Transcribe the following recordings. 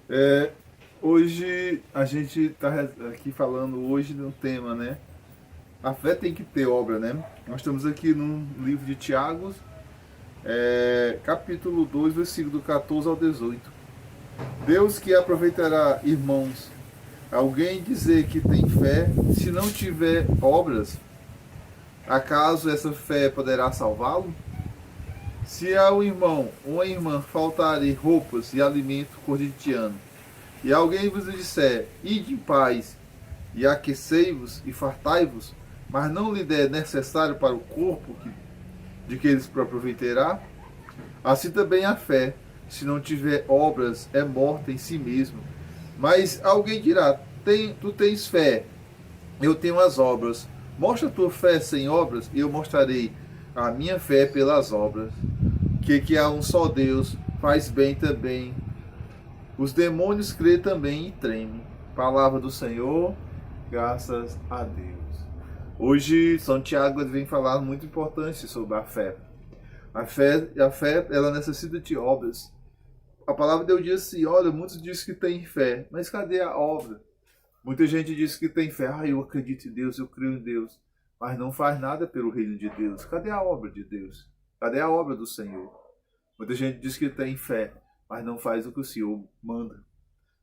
É, hoje a gente está aqui falando hoje de um tema, né? A fé tem que ter obra, né? Nós estamos aqui no livro de Tiago, capítulo 2, versículo 14 ao 18. Deus que aproveitará, irmãos, alguém dizer que tem fé, se não tiver obras, acaso essa fé poderá salvá-lo? Se ao irmão ou à irmã faltarem roupas e alimento cotidiano, e alguém vos disser, ide em paz, e aquecei-vos e fartai-vos, mas não lhe der necessário para o corpo de que eles aproveitará, assim também a fé, se não tiver obras, é morta em si mesmo. Mas alguém dirá, tu tens fé, eu tenho as obras. Mostra a tua fé sem obras, e eu mostrarei a minha fé pelas obras. Que há um só Deus, faz bem também. Os demônios crêem também e tremem. Palavra do Senhor, graças a Deus. Hoje, São Tiago vem falar muito importante sobre a fé. A fé, ela necessita de obras. A palavra de Deus diz assim, olha, muitos dizem que têm fé, mas cadê a obra? Muita gente diz que tem fé, eu acredito em Deus, eu creio em Deus, mas não faz nada pelo reino de Deus. Cadê a obra de Deus? Cadê a obra do Senhor? Muita gente diz que tem fé, mas não faz o que o Senhor manda.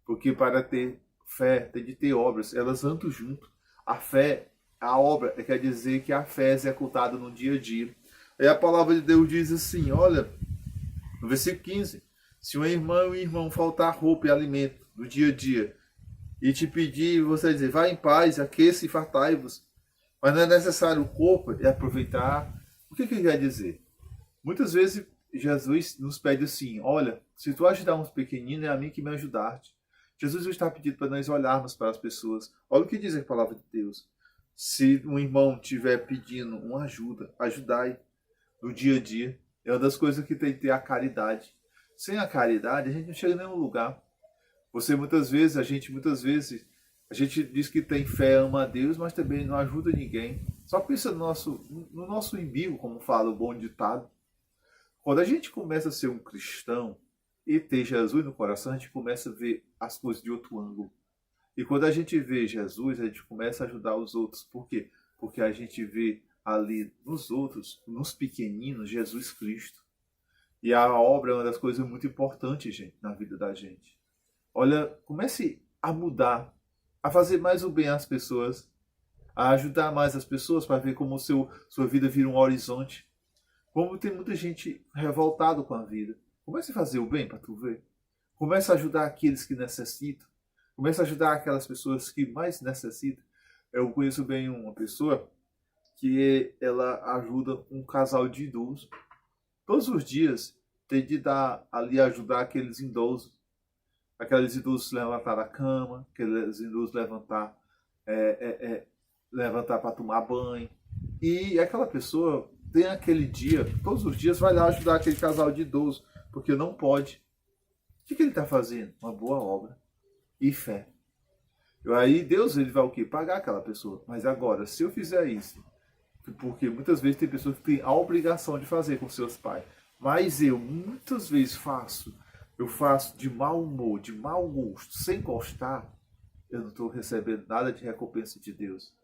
Porque para ter fé, tem de ter obras, elas andam junto. A fé, a obra, quer dizer que a fé é executada no dia a dia. Aí a palavra de Deus diz assim, olha, no versículo 15, se uma irmã ou um irmão faltar roupa e alimento no dia a dia, e te pedir, você dizer, vá em paz, aqueça e fartai-vos, mas não é necessário o corpo e aproveitar. O que quer dizer? Muitas vezes Jesus nos pede assim, olha, se tu ajudar uns pequeninos, é a mim que me ajudaste. Jesus está pedindo para nós olharmos para as pessoas. Olha o que diz a palavra de Deus. Se um irmão estiver pedindo uma ajuda, ajudai no dia a dia. É uma das coisas que tem que ter a caridade. Sem a caridade, a gente não chega em nenhum lugar. A gente diz que tem fé, ama a Deus, mas também não ajuda ninguém. Só pensa no nosso umbigo, como fala o bom ditado. Quando a gente começa a ser um cristão e ter Jesus no coração, a gente começa a ver as coisas de outro ângulo. E quando a gente vê Jesus, a gente começa a ajudar os outros. Por quê? Porque a gente vê ali nos outros, nos pequeninos, Jesus Cristo. E a obra é uma das coisas muito importantes, gente, na vida da gente. Olha, comece a mudar, a fazer mais o bem às pessoas, a ajudar mais as pessoas para ver como sua vida vira um horizonte. Como tem muita gente revoltada com a vida. Comece a fazer o bem para tu ver. Comece a ajudar aqueles que necessitam. Comece a ajudar aquelas pessoas que mais necessitam. Eu conheço bem uma pessoa que ela ajuda um casal de idosos. Todos os dias tem de dar ali ajudar aqueles idosos. Aqueles idosos levantar da cama, aqueles idosos levantar para tomar banho. E aquela pessoa tem aquele dia, todos os dias, vai lá ajudar aquele casal de idosos, porque não pode. O que ele está fazendo? Uma boa obra e fé. Aí Deus ele vai o quê? Pagar aquela pessoa. Mas agora, se eu fizer isso, porque muitas vezes tem pessoas que têm a obrigação de fazer com seus pais, mas eu muitas vezes eu faço de mau humor, de mau gosto, sem gostar, eu não estou recebendo nada de recompensa de Deus.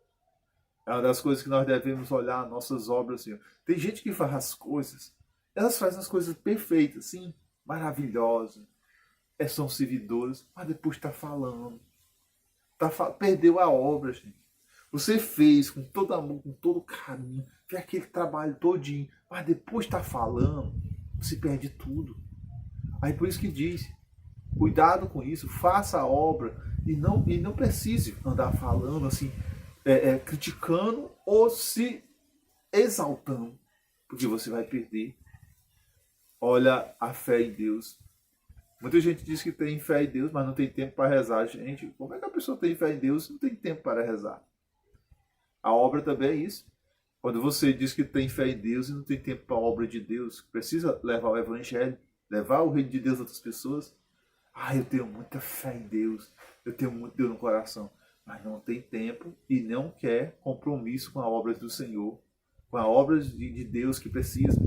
É uma das coisas que nós devemos olhar nossas obras, Senhor. Tem gente que faz as coisas, elas fazem as coisas perfeitas, sim, maravilhosas, são servidoras, mas depois está falando. Perdeu a obra, gente. Você fez com todo amor, com todo carinho, fez aquele trabalho todinho, mas depois está falando, você perde tudo. Aí por isso que diz, cuidado com isso, faça a obra e não precise andar falando assim, criticando ou se exaltando, porque você vai perder. Olha a fé em Deus. Muita gente diz que tem fé em Deus, mas não tem tempo para rezar. Gente, como é que a pessoa tem fé em Deus e não tem tempo para rezar? A obra também é isso. Quando você diz que tem fé em Deus e não tem tempo para a obra de Deus, precisa levar o Evangelho, levar o reino de Deus a outras pessoas. Eu tenho muita fé em Deus, eu tenho muito Deus no coração, mas não tem tempo e não quer compromisso com a obra do Senhor, com a obra de Deus que precisa.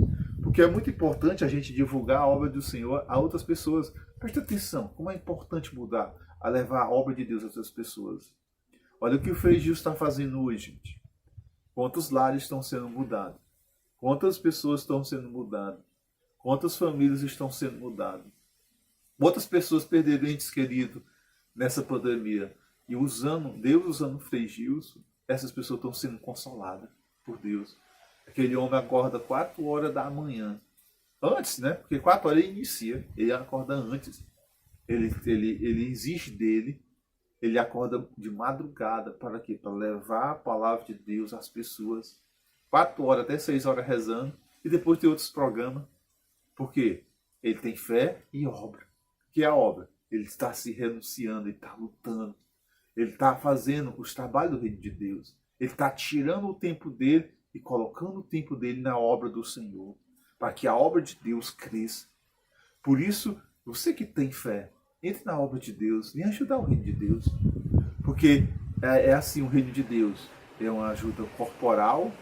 Porque é muito importante a gente divulgar a obra do Senhor a outras pessoas. Presta atenção, como é importante mudar, a levar a obra de Deus às outras pessoas. Olha o que o Frei Gil está fazendo hoje, gente. Quantos lares estão sendo mudados? Quantas pessoas estão sendo mudadas? Quantas famílias estão sendo mudadas? Quantas pessoas perderam entes queridos nessa pandemia? E Deus usando o Frei Gilson, essas pessoas estão sendo consoladas por Deus. Aquele homem acorda 4 horas da manhã. Antes, né? Porque 4 horas ele inicia. Ele acorda antes. Ele exige dele. Ele acorda de madrugada. Para quê? Para levar a palavra de Deus às pessoas. 4 horas até 6 horas rezando. E depois tem outros programas. Por quê? Ele tem fé e obra. O que é a obra? Ele está se renunciando. Ele está lutando. Ele está fazendo os trabalhos do reino de Deus. Ele está tirando o tempo dele e colocando o tempo dele na obra do Senhor, para que a obra de Deus cresça. Por isso, você que tem fé, entre na obra de Deus, venha ajudar o reino de Deus. Porque é assim, o reino de Deus é uma ajuda corporal,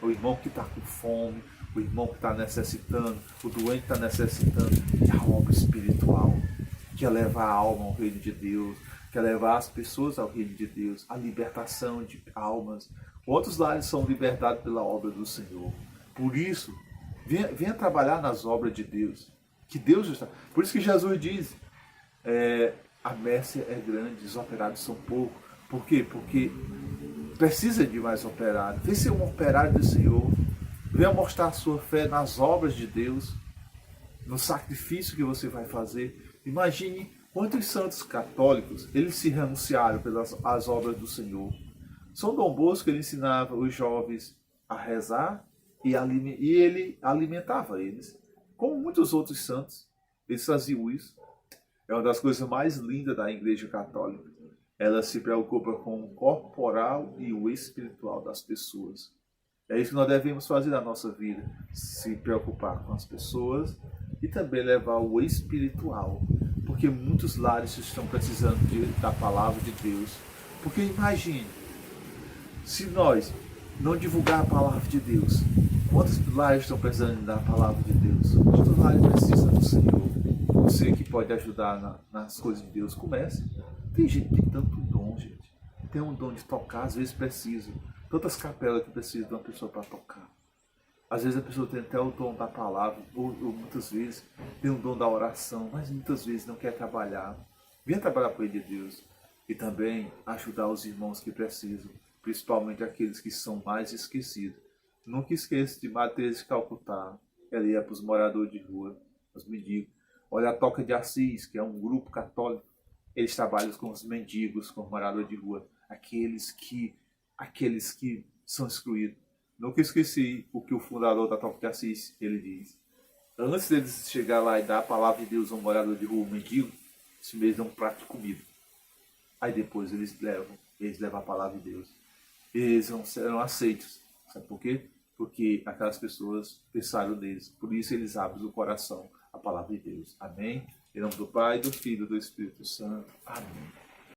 o irmão que está com fome, o irmão que está necessitando, o doente que está necessitando, e a obra espiritual, que é levar a alma ao reino de Deus, que é levar as pessoas ao reino de Deus, a libertação de almas. Quantos lares são libertados pela obra do Senhor? Por isso, venha trabalhar nas obras de Deus. Que Deus está. Por isso que Jesus diz: a messe é grande, os operários são poucos. Por quê? Porque precisa de mais operários. Venha ser um operário do Senhor. Venha mostrar a sua fé nas obras de Deus, no sacrifício que você vai fazer. Imagine quantos santos católicos eles se renunciaram pelas as obras do Senhor. São Dom Bosco, ele ensinava os jovens a rezar e ele alimentava eles. Como muitos outros santos, eles faziam isso. É uma das coisas mais lindas da Igreja Católica. Ela se preocupa com o corporal e o espiritual das pessoas. É isso que nós devemos fazer na nossa vida. Se preocupar com as pessoas e também levar o espiritual. Porque muitos lares estão precisando da palavra de Deus. Porque imagine, se nós não divulgar a palavra de Deus, quantos lares estão precisando da palavra de Deus? Quantos lares precisam do Senhor? Você que pode ajudar nas coisas de Deus, comece. Tem gente que tem tanto dom, gente. Tem um dom de tocar, às vezes precisa. Tantas capelas que precisam de uma pessoa para tocar. Às vezes a pessoa tem até o dom da palavra, ou muitas vezes tem o dom da oração, mas muitas vezes não quer trabalhar. Venha trabalhar para o reino de Deus. E também ajudar os irmãos que precisam, principalmente aqueles que são mais esquecidos. Nunca esqueça de Madre Teresa de Calcutá. Ela ia para os moradores de rua, os mendigos. Olha a Toca de Assis, que é um grupo católico. Eles trabalham com os mendigos, com os moradores de rua. Aqueles que são excluídos. Nunca esqueci o que o fundador da Toca de Assis, ele diz. Antes deles chegar lá e dar a palavra de Deus a um morador de rua, um mendigo, esse mês dão um prato de comida. Aí depois eles levam a palavra de Deus. Eles não serão aceitos. Sabe por quê? Porque aquelas pessoas pensaram neles. Por isso eles abrem o coração à palavra de Deus. Amém? Em nome do Pai, do Filho e do Espírito Santo. Amém.